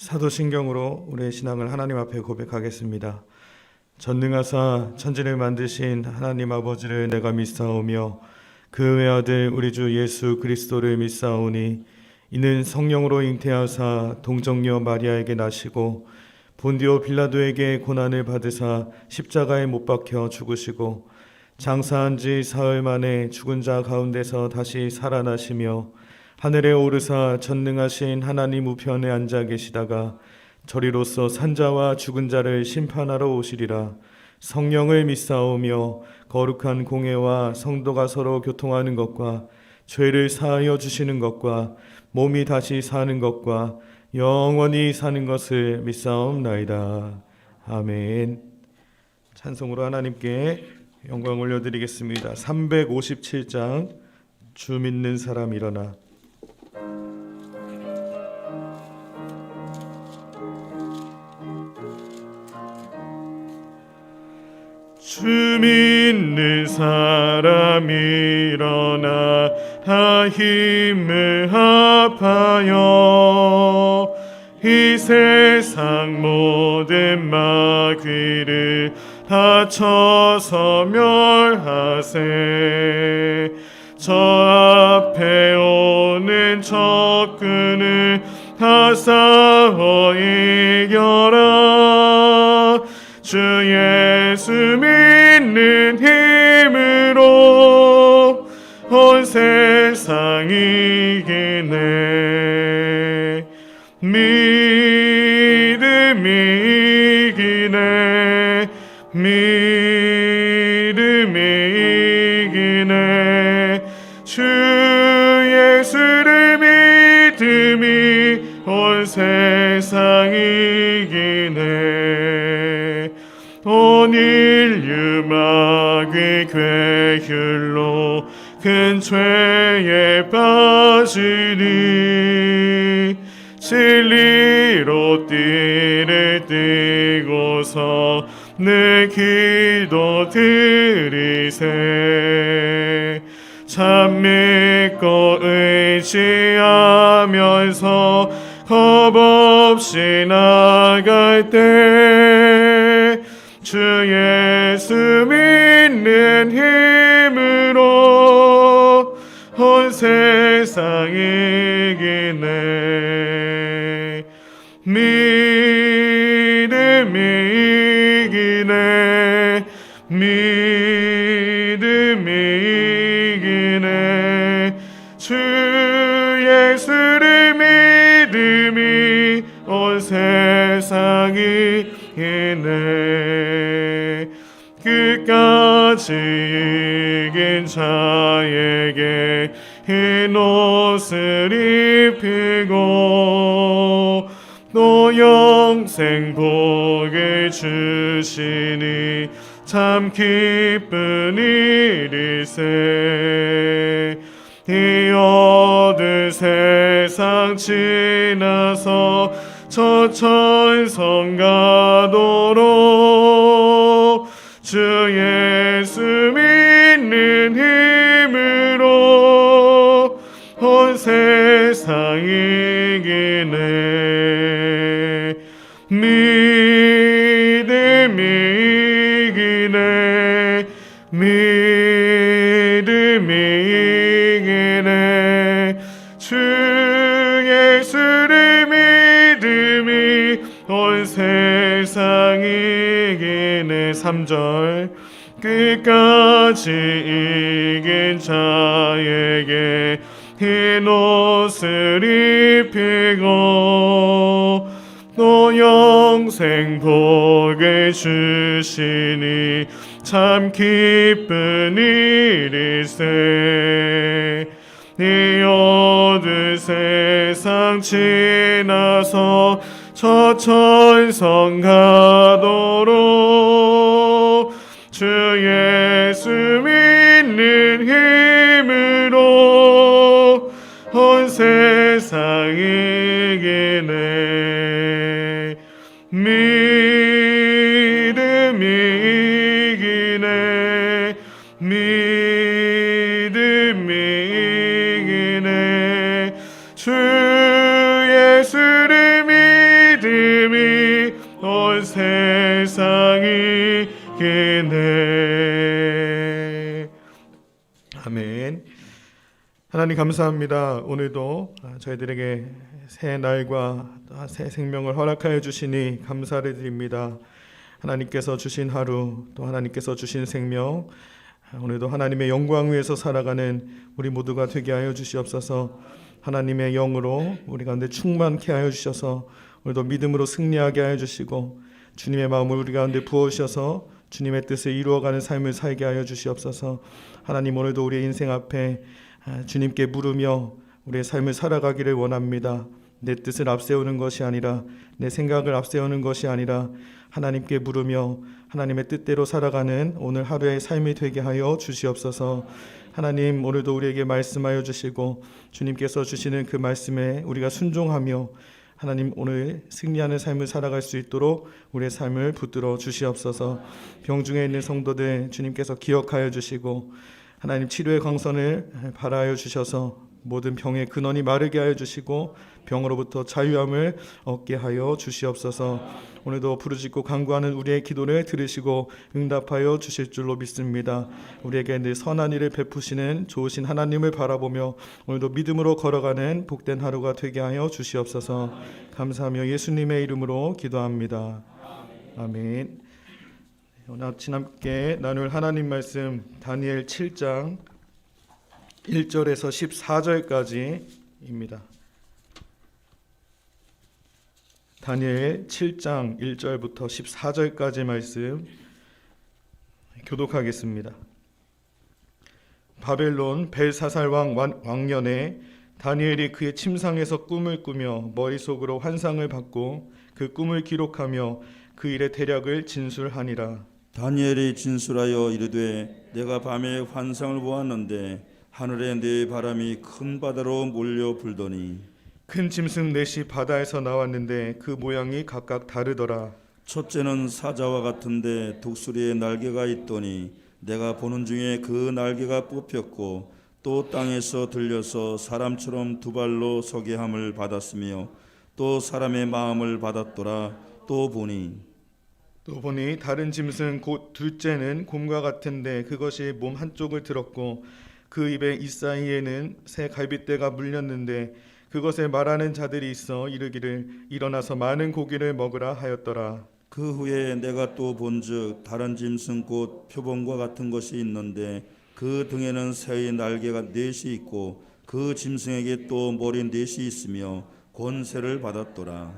사도신경으로 우리의 신앙을 하나님 앞에 고백하겠습니다. 전능하사 천지를 만드신 하나님 아버지를 내가 믿사오며 그 외아들 우리 주 예수 그리스도를 믿사오니 이는 성령으로 잉태하사 동정녀 마리아에게 나시고 본디오 빌라도에게 고난을 받으사 십자가에 못 박혀 죽으시고 장사한 지 사흘 만에 죽은 자 가운데서 다시 살아나시며 하늘에 오르사 전능하신 하나님 우편에 앉아 계시다가 저리로서 산자와 죽은 자를 심판하러 오시리라. 성령을 믿사오며 거룩한 공회와 성도가 서로 교통하는 것과 죄를 사하여 주시는 것과 몸이 다시 사는 것과 영원히 사는 것을 믿사옵나이다. 아멘. 찬송으로 하나님께 영광 올려드리겠습니다. 357장 주 믿는 사람 일어나. 주 믿는 사람 일어나 다 힘을 합하여 이 세상 모든 마귀를 다 쳐서 멸하세. 저 앞에 오는 적군을 다 싸워 이겨라. 주 예수 믿는 힘으로 온 세상 이기네. 믿음이 이기네. 믿음이 이기네. 주 예수를 믿음이 온 세상 이기네. 온 인류 마귀 괴휼로 큰 죄에 빠지니 진리로 띠를 띠고서 늘 기도 드리세. 참 믿고 의지하면서 겁없이 나갈 때 주 예수 믿는 힘으로 온 세상 이기네. 믿음이 이기네. 믿음이 이기네. 주 예수를 믿음이 온 세상 이기네. 끝까지 이긴 자에게 흰 옷을 입히고 또 영생 복을 주시니 참 기쁜 일일세. 이 어두운 세상 지나서 저 천성 가도록 주 예수 믿는 힘으로 온 세상 이기네. 믿음이 이기네. 믿음이 이기네. 주 예수를 믿음이 온 세상 이기네. 3절 끝까지 이긴 자에게 흰 옷을 입히고 또 영생 복을 주시니 참 기쁜 일일세. 이 어두운 세상 지나서 저 천성 가도록 주 예수 믿는 힘으로 온 세상 이기네. 믿음이 이기네. 믿음이 이기네. 주 예수를 믿음이 온 세상이 기네. 아멘. 하나님 감사합니다. 오늘도 저희들에게 새 날과 새 생명을 허락하여 주시니 감사를 드립니다. 하나님께서 주신 하루, 또 하나님께서 주신 생명, 오늘도 하나님의 영광 위에서 살아가는 우리 모두가 되게 하여 주시옵소서. 하나님의 영으로 우리 가운데 충만케 하여 주셔서 오늘도 믿음으로 승리하게 하여 주시고, 주님의 마음을 우리 가운데 부어주셔서 주님의 뜻을 이루어가는 삶을 살게 하여 주시옵소서. 하나님, 오늘도 우리의 인생 앞에 주님께 물으며 우리의 삶을 살아가기를 원합니다. 내 뜻을 앞세우는 것이 아니라, 내 생각을 앞세우는 것이 아니라 하나님께 물으며 하나님의 뜻대로 살아가는 오늘 하루의 삶이 되게 하여 주시옵소서. 하나님, 오늘도 우리에게 말씀하여 주시고 주님께서 주시는 그 말씀에 우리가 순종하며 하나님, 오늘 승리하는 삶을 살아갈 수 있도록 우리의 삶을 붙들어 주시옵소서. 병중에 있는 성도들 주님께서 기억하여 주시고 하나님, 치료의 광선을 발하여 주셔서 모든 병의 근원이 마르게 하여 주시고 병으로부터 자유함을 얻게 하여 주시옵소서. 오늘도 부르짖고 간구하는 우리의 기도를 들으시고 응답하여 주실 줄로 믿습니다. 우리에게 늘 선한 일을 베푸시는 좋으신 하나님을 바라보며 오늘도 믿음으로 걸어가는 복된 하루가 되게 하여 주시옵소서. 감사하며 예수님의 이름으로 기도합니다. 아멘. 오늘 아침 함께 나눌 하나님 말씀 다니엘 7장 1절에서 14절까지입니다. 다니엘 7장 1절부터 14절까지 말씀 교독하겠습니다. 바벨론 벨사살 왕년에 다니엘이 그의 침상에서 꿈을 꾸며 머릿속으로 환상을 받고 그 꿈을 기록하며 그 일의 대략을 진술하니라. 다니엘이 진술하여 이르되 내가 밤에 환상을 보았는데 하늘에 네 바람이 큰 바다로 몰려 불더니 큰 짐승 넷이 바다에서 나왔는데 그 모양이 각각 다르더라. 첫째는 사자와 같은데 독수리의 날개가 있더니 내가 보는 중에 그 날개가 뽑혔고 또 땅에서 들려서 사람처럼 두 발로 서게 함을 받았으며 또 사람의 마음을 받았더라. 또 보니 다른 짐승 곧 둘째는 곰과 같은데 그것이 몸 한쪽을 들었고 그 입에 이사이에는 새 갈빗대가 물렸는데 그것에 말하는 자들이 있어 이르기를 일어나서 많은 고기를 먹으라 하였더라. 그 후에 내가 또 본즉 다른 짐승 곧 표범과 같은 것이 있는데 그 등에는 새의 날개가 넷이 있고 그 짐승에게 또 머리 넷이 있으며 권세를 받았더라.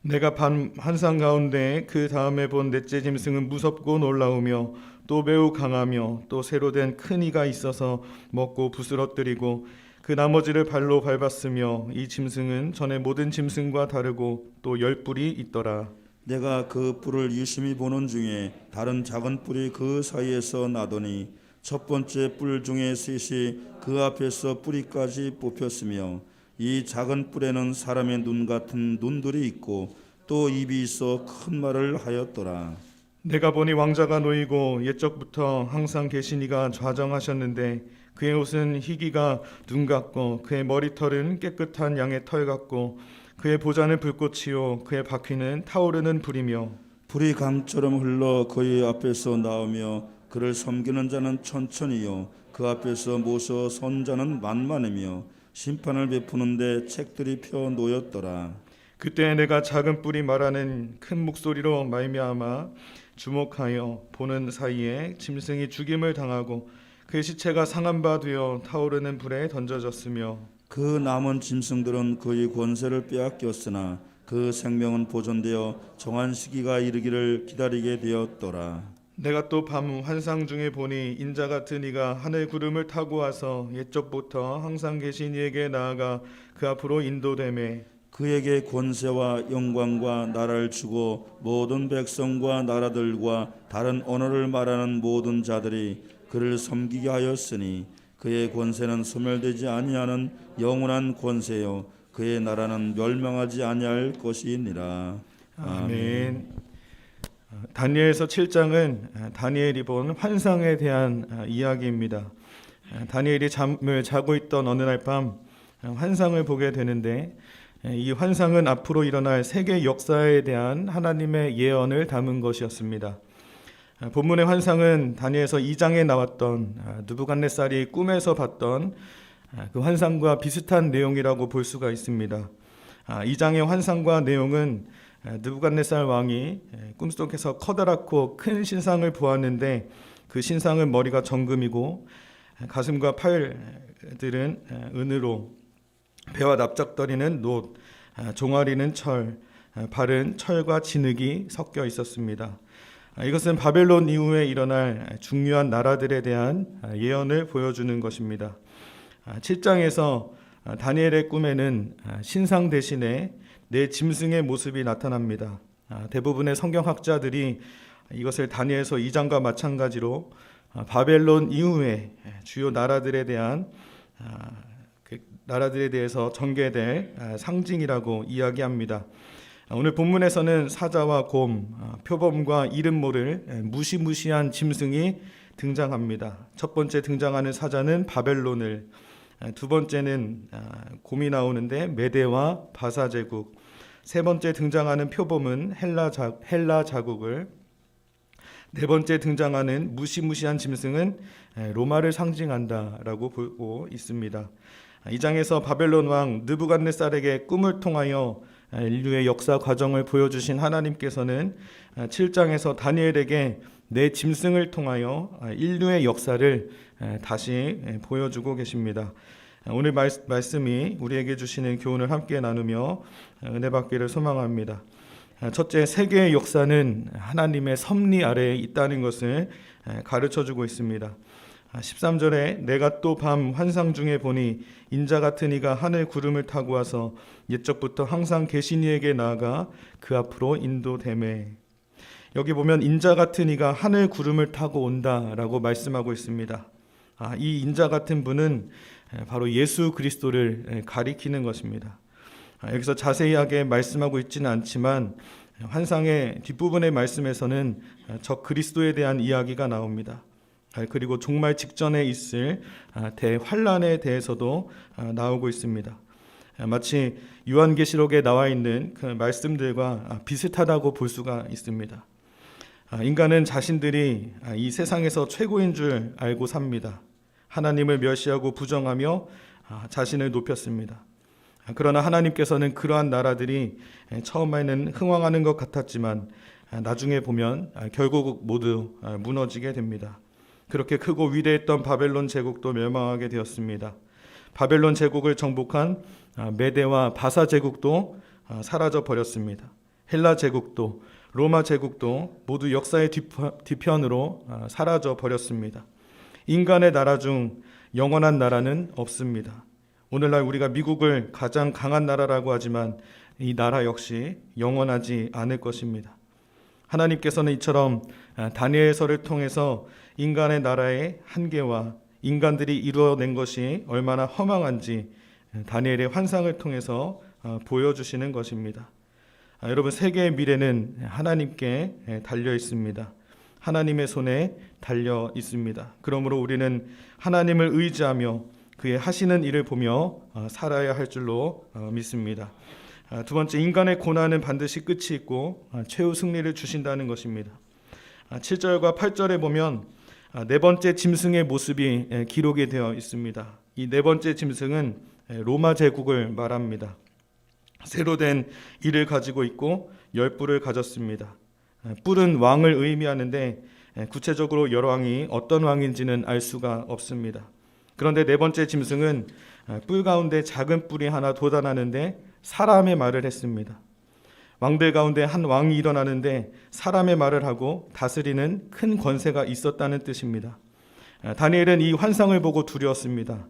내가 밤 환상 가운데 그 다음에 본 넷째 짐승은 무섭고 놀라우며 또 매우 강하며 또 새로 된 큰 이가 있어서 먹고 부스러뜨리고 그 나머지를 발로 밟았으며 이 짐승은 전에 모든 짐승과 다르고 또 10뿔이 있더라. 내가 그 뿔을 유심히 보는 중에 다른 작은 뿔이 그 사이에서 나더니 첫 번째 뿔 중에 셋이 그 앞에서 뿌리까지 뽑혔으며 이 작은 뿔에는 사람의 눈 같은 눈들이 있고 또 입이 있어 큰 말을 하였더라. 내가 보니 왕자가 놓이고 옛적부터 항상 계신 이가 좌정하셨는데 그의 옷은 희기가 눈 같고 그의 머리털은 깨끗한 양의 털 같고 그의 보좌는 불꽃이요 그의 바퀴는 타오르는 불이며 불이 강처럼 흘러 그의 앞에서 나오며 그를 섬기는 자는 천천히요 그 앞에서 모서 선 자는 만만하며 심판을 베푸는데 책들이 펴 놓였더라. 그때 내가 작은 뿔이 말하는 큰 목소리로 말미암아 주목하여 보는 사이에 짐승이 죽임을 당하고 그 시체가 상한 바 되어 타오르는 불에 던져졌으며 그 남은 짐승들은 그의 권세를 빼앗겼으나 그 생명은 보존되어 정한 시기가 이르기를 기다리게 되었더라. 내가 또 밤 환상 중에 보니 인자 같은 이가 하늘 구름을 타고 와서 옛적부터 항상 계신 이에게 나아가 그 앞으로 인도되매 그에게 권세와 영광과 나라를 주고 모든 백성과 나라들과 다른 언어를 말하는 모든 자들이 그를 섬기게 하였으니 그의 권세는 소멸되지 아니하는 영원한 권세요 그의 나라는 멸망하지 아니할 것이니라. 아멘. 다니엘서 7장은 다니엘이 본 환상에 대한 이야기입니다. 다니엘이 잠을 자고 있던 어느 날 밤 환상을 보게 되는데 이 환상은 앞으로 일어날 세계 역사에 대한 하나님의 예언을 담은 것이었습니다. 본문의 환상은 다니엘서 2장에 나왔던 느부갓네살이 꿈에서 봤던 그 환상과 비슷한 내용이라고 볼 수가 있습니다. 2장의 환상과 내용은 느부갓네살 왕이 꿈속에서 커다랗고 큰 신상을 보았는데 그 신상은 머리가 정금이고 가슴과 팔들은 은으로, 배와 납작더리는 놋, 종아리는 철, 발은 철과 진흙이 섞여 있었습니다. 이것은 바벨론 이후에 일어날 중요한 나라들에 대한 예언을 보여주는 것입니다. 7장에서 다니엘의 꿈에는 신상 대신에 네 짐승의 모습이 나타납니다. 대부분의 성경학자들이 이것을 다니엘서 2장과 마찬가지로 바벨론 이후에 주요 나라들에 대한 나라들에 대해서 전개될 상징이라고 이야기합니다. 오늘 본문에서는 사자와 곰, 표범과 이름 모를 무시무시한 짐승이 등장합니다. 첫 번째 등장하는 사자는 바벨론을, 두 번째는 곰이 나오는데 메대와 바사 제국, 세 번째 등장하는 표범은 헬라 자국을, 네 번째 등장하는 무시무시한 짐승은 로마를 상징한다라고 보고 있습니다. 이 장에서 바벨론 왕 느부갓네살에게 꿈을 통하여 인류의 역사 과정을 보여주신 하나님께서는 7장에서 다니엘에게 네 짐승을 통하여 인류의 역사를 다시 보여주고 계십니다. 오늘 말씀이 우리에게 주시는 교훈을 함께 나누며 은혜 받기를 소망합니다. 첫째, 세계의 역사는 하나님의 섭리 아래에 있다는 것을 가르쳐주고 있습니다. 13절에 내가 또 밤 환상 중에 보니 인자 같은 이가 하늘 구름을 타고 와서 옛적부터 항상 계신 이에게 나아가 그 앞으로 인도되매. 여기 보면 인자 같은 이가 하늘 구름을 타고 온다라고 말씀하고 있습니다. 이 인자 같은 분은 바로 예수 그리스도를 가리키는 것입니다. 여기서 자세하게 말씀하고 있지는 않지만 환상의 뒷부분의 말씀에서는 저 그리스도에 대한 이야기가 나옵니다. 그리고 종말 직전에 있을 대환란에 대해서도 나오고 있습니다. 마치 요한계시록에 나와 있는 그 말씀들과 비슷하다고 볼 수가 있습니다. 인간은 자신들이 이 세상에서 최고인 줄 알고 삽니다. 하나님을 멸시하고 부정하며 자신을 높였습니다. 그러나 하나님께서는 그러한 나라들이 처음에는 흥왕하는 것 같았지만 나중에 보면 결국 모두 무너지게 됩니다. 그렇게 크고 위대했던 바벨론 제국도 멸망하게 되었습니다. 바벨론 제국을 정복한 메대와 바사 제국도 사라져 버렸습니다. 헬라 제국도 로마 제국도 모두 역사의 뒤편으로 사라져 버렸습니다. 인간의 나라 중 영원한 나라는 없습니다. 오늘날 우리가 미국을 가장 강한 나라라고 하지만 이 나라 역시 영원하지 않을 것입니다. 하나님께서는 이처럼 다니엘서를 통해서 인간의 나라의 한계와 인간들이 이루어낸 것이 얼마나 허망한지 다니엘의 환상을 통해서 보여주시는 것입니다. 여러분, 세계의 미래는 하나님께 달려 있습니다. 하나님의 손에 달려 있습니다. 그러므로 우리는 하나님을 의지하며 그의 하시는 일을 보며 살아야 할 줄로 믿습니다. 두 번째, 인간의 고난은 반드시 끝이 있고 최후 승리를 주신다는 것입니다. 7절과 8절에 보면 네 번째 짐승의 모습이 기록이 되어 있습니다. 이 네 번째 짐승은 로마 제국을 말합니다. 새로 된 이를 가지고 있고 10뿔을 가졌습니다. 뿔은 왕을 의미하는데 구체적으로 여러 왕이 어떤 왕인지는 알 수가 없습니다. 그런데 네 번째 짐승은 뿔 가운데 작은 뿔이 하나 돋아나는데 사람의 말을 했습니다. 왕들 가운데 한 왕이 일어나는데 사람의 말을 하고 다스리는 큰 권세가 있었다는 뜻입니다. 다니엘은 이 환상을 보고 두려웠습니다.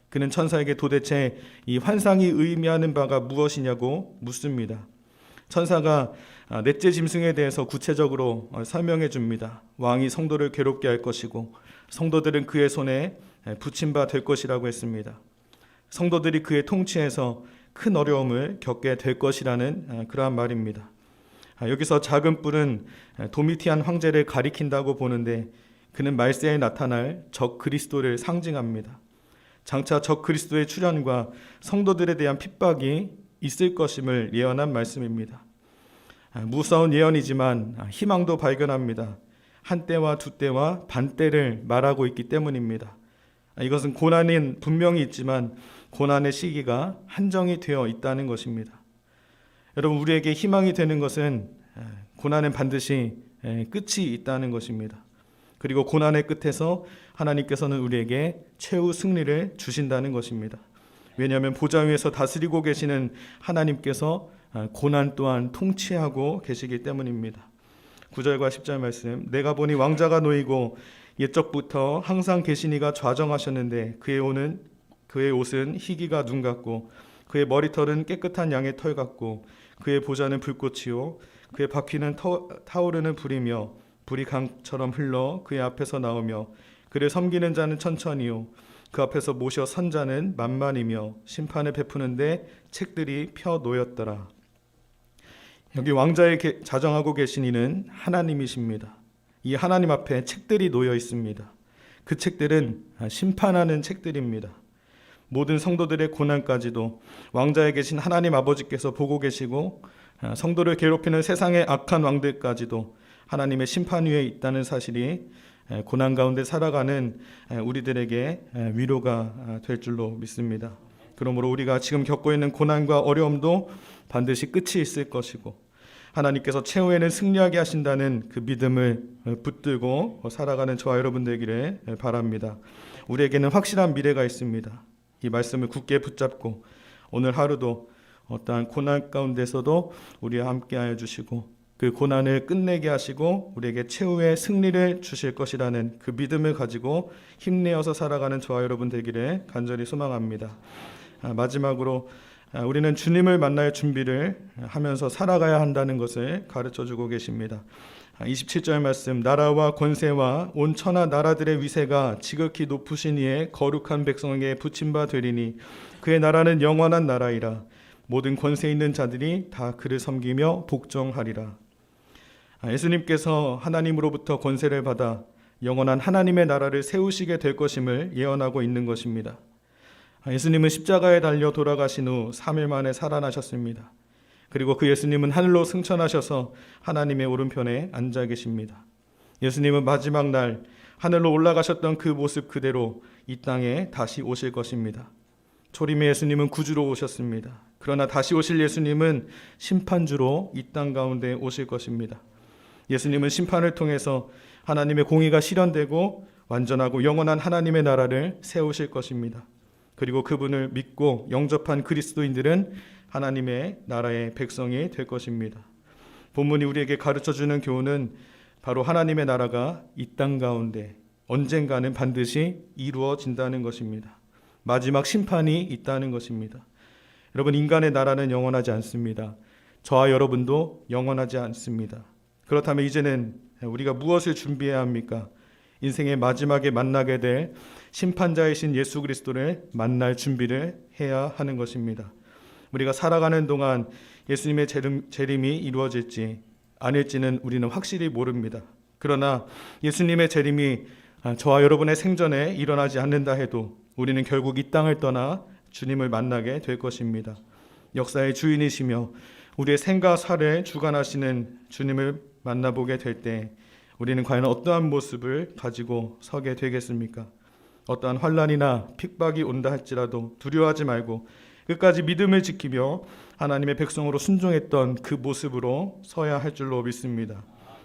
그는 천사에게 도대체 이 환상이 의미하는 바가 무엇이냐고 묻습니다. 천사가 넷째 짐승에 대해서 구체적으로 설명해 줍니다. 왕이 성도를 괴롭게 할 것이고 성도들은 그의 손에 붙임 바 될 것이라고 했습니다. 성도들이 그의 통치에서 큰 어려움을 겪게 될 것이라는 그러한 말입니다. 여기서 작은 뿔은 도미티안 황제를 가리킨다고 보는데 그는 말세에 나타날 적 그리스도를 상징합니다. 장차 적 그리스도의 출현과 성도들에 대한 핍박이 있을 것임을 예언한 말씀입니다. 무서운 예언이지만 희망도 발견합니다. 한때와 두때와 반때를 말하고 있기 때문입니다. 이것은 고난은 분명히 있지만 고난의 시기가 한정이 되어 있다는 것입니다. 여러분, 우리에게 희망이 되는 것은 고난은 반드시 끝이 있다는 것입니다. 그리고 고난의 끝에서 하나님께서는 우리에게 최후 승리를 주신다는 것입니다. 왜냐하면 보좌 위에서 다스리고 계시는 하나님께서 고난 또한 통치하고 계시기 때문입니다. 9절과 10절 말씀, 내가 보니 왕자가 놓이고 옛적부터 항상 계시니가 좌정하셨는데 그의 옷은 희기가 눈 같고 그의 머리털은 깨끗한 양의 털 같고 그의 보좌는 불꽃이요 그의 바퀴는 타오르는 불이며 불이 강처럼 흘러 그의 앞에서 나오며 그를 섬기는 자는 천천히요 그 앞에서 모셔 선 자는 만만이며 심판을 베푸는데 책들이 펴 놓였더라. 여기 왕자에 자정하고 계신 이는 하나님이십니다. 이 하나님 앞에 책들이 놓여 있습니다. 그 책들은 심판하는 책들입니다. 모든 성도들의 고난까지도 왕자에 계신 하나님 아버지께서 보고 계시고 성도를 괴롭히는 세상의 악한 왕들까지도 하나님의 심판 위에 있다는 사실이 고난 가운데 살아가는 우리들에게 위로가 될 줄로 믿습니다. 그러므로 우리가 지금 겪고 있는 고난과 어려움도 반드시 끝이 있을 것이고 하나님께서 최후에는 승리하게 하신다는 그 믿음을 붙들고 살아가는 저와 여러분 되기를 바랍니다. 우리에게는 확실한 미래가 있습니다. 이 말씀을 굳게 붙잡고 오늘 하루도 어떠한 고난 가운데서도 우리와 함께하여 주시고 그 고난을 끝내게 하시고 우리에게 최후의 승리를 주실 것이라는 그 믿음을 가지고 힘내어서 살아가는 저와 여러분 되기를 간절히 소망합니다. 마지막으로 우리는 주님을 만날 준비를 하면서 살아가야 한다는 것을 가르쳐주고 계십니다. 27절 말씀, 나라와 권세와 온 천하 나라들의 위세가 지극히 높으신 이의 거룩한 백성에게 붙임바 되리니 그의 나라는 영원한 나라이라. 모든 권세 있는 자들이 다 그를 섬기며 복종하리라. 예수님께서 하나님으로부터 권세를 받아 영원한 하나님의 나라를 세우시게 될 것임을 예언하고 있는 것입니다. 예수님은 십자가에 달려 돌아가신 후 3일 만에 살아나셨습니다. 그리고 그 예수님은 하늘로 승천하셔서 하나님의 오른편에 앉아 계십니다. 예수님은 마지막 날 하늘로 올라가셨던 그 모습 그대로 이 땅에 다시 오실 것입니다. 초림의 예수님은 구주로 오셨습니다. 그러나 다시 오실 예수님은 심판주로 이 땅 가운데 오실 것입니다. 예수님은 심판을 통해서 하나님의 공의가 실현되고 완전하고 영원한 하나님의 나라를 세우실 것입니다. 그리고 그분을 믿고 영접한 그리스도인들은 하나님의 나라의 백성이 될 것입니다. 본문이 우리에게 가르쳐주는 교훈은 바로 하나님의 나라가 이 땅 가운데 언젠가는 반드시 이루어진다는 것입니다. 마지막 심판이 있다는 것입니다. 여러분, 인간의 나라는 영원하지 않습니다. 저와 여러분도 영원하지 않습니다. 그렇다면 이제는 우리가 무엇을 준비해야 합니까? 인생의 마지막에 만나게 될 심판자이신 예수 그리스도를 만날 준비를 해야 하는 것입니다. 우리가 살아가는 동안 예수님의 재림이 이루어질지 아닐지는 우리는 확실히 모릅니다. 그러나 예수님의 재림이 저와 여러분의 생전에 일어나지 않는다 해도 우리는 결국 이 땅을 떠나 주님을 만나게 될 것입니다. 역사의 주인이시며 우리의 생과 사를 주관하시는 주님을 만나보게 될 때 우리는 과연 어떠한 모습을 가지고 서게 되겠습니까? 어떠한 환난이나 핍박이 온다 할지라도 두려워하지 말고 끝까지 믿음을 지키며 하나님의 백성으로 순종했던 그 모습으로 서야 할 줄로 믿습니다.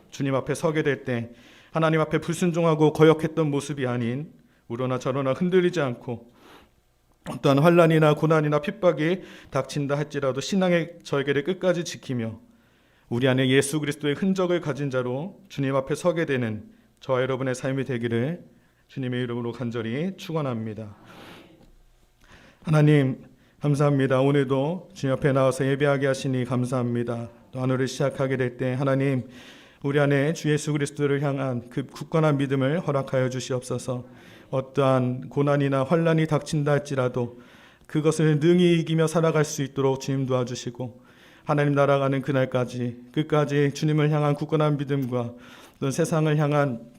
주님 앞에 서게 될 때 하나님 앞에 불순종하고 거역했던 모습이 아닌 우러나 저러나 흔들리지 않고 어떠한 환난이나 고난이나 핍박이 닥친다 할지라도 신앙의 절개를 끝까지 지키며 우리 안에 예수 그리스도의 흔적을 가진 자로 주님 앞에 서게 되는 저와 여러분의 삶이 되기를 주님의 이름으로 간절히 축원합니다. 하나님 감사합니다. 오늘도 주님 앞에 나와서 예배하게 하시니 감사합니다. 또 하루를 시작하게 될 때 하나님 우리 안에 주 예수 그리스도를 향한 그 굳건한 믿음을 허락하여 주시옵소서. 어떠한 고난이나 환난이 닥친다 할지라도 그것을 능히 이기며 살아갈 수 있도록 주님 도와주시고 하나님 날아가는 그날까지 끝까지 주님을 향한 굳건한 믿음과 또 세상을 향한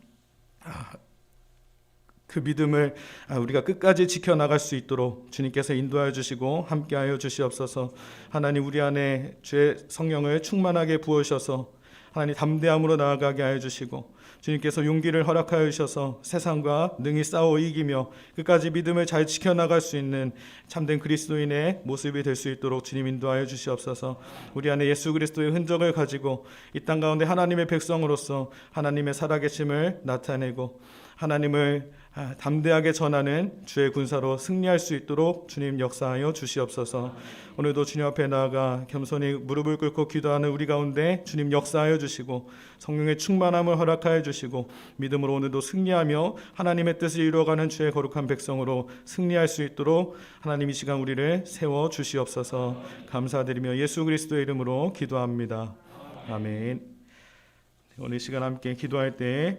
그 믿음을 우리가 끝까지 지켜나갈 수 있도록 주님께서 인도하여 주시고 함께하여 주시옵소서. 하나님, 우리 안에 주의 성령을 충만하게 부으셔서 하나님 담대함으로 나아가게 하여 주시고, 주님께서 용기를 허락하여 주셔서 세상과 능히 싸워 이기며 끝까지 믿음을 잘 지켜나갈 수 있는 참된 그리스도인의 모습이 될 수 있도록 주님 인도하여 주시옵소서. 우리 안에 예수 그리스도의 흔적을 가지고 이 땅 가운데 하나님의 백성으로서 하나님의 살아계심을 나타내고 하나님을 담대하게 전하는 주의 군사로 승리할 수 있도록 주님 역사하여 주시옵소서. 오늘도 주님 앞에 나아가 겸손히 무릎을 꿇고 기도하는 우리 가운데 주님 역사하여 주시고 성령의 충만함을 허락하여 주시고 믿음으로 오늘도 승리하며 하나님의 뜻을 이루어가는 주의 거룩한 백성으로 승리할 수 있도록 하나님 이 시간 우리를 세워 주시옵소서. 감사드리며 예수 그리스도의 이름으로 기도합니다. 아멘. 오늘 이 시간 함께 기도할 때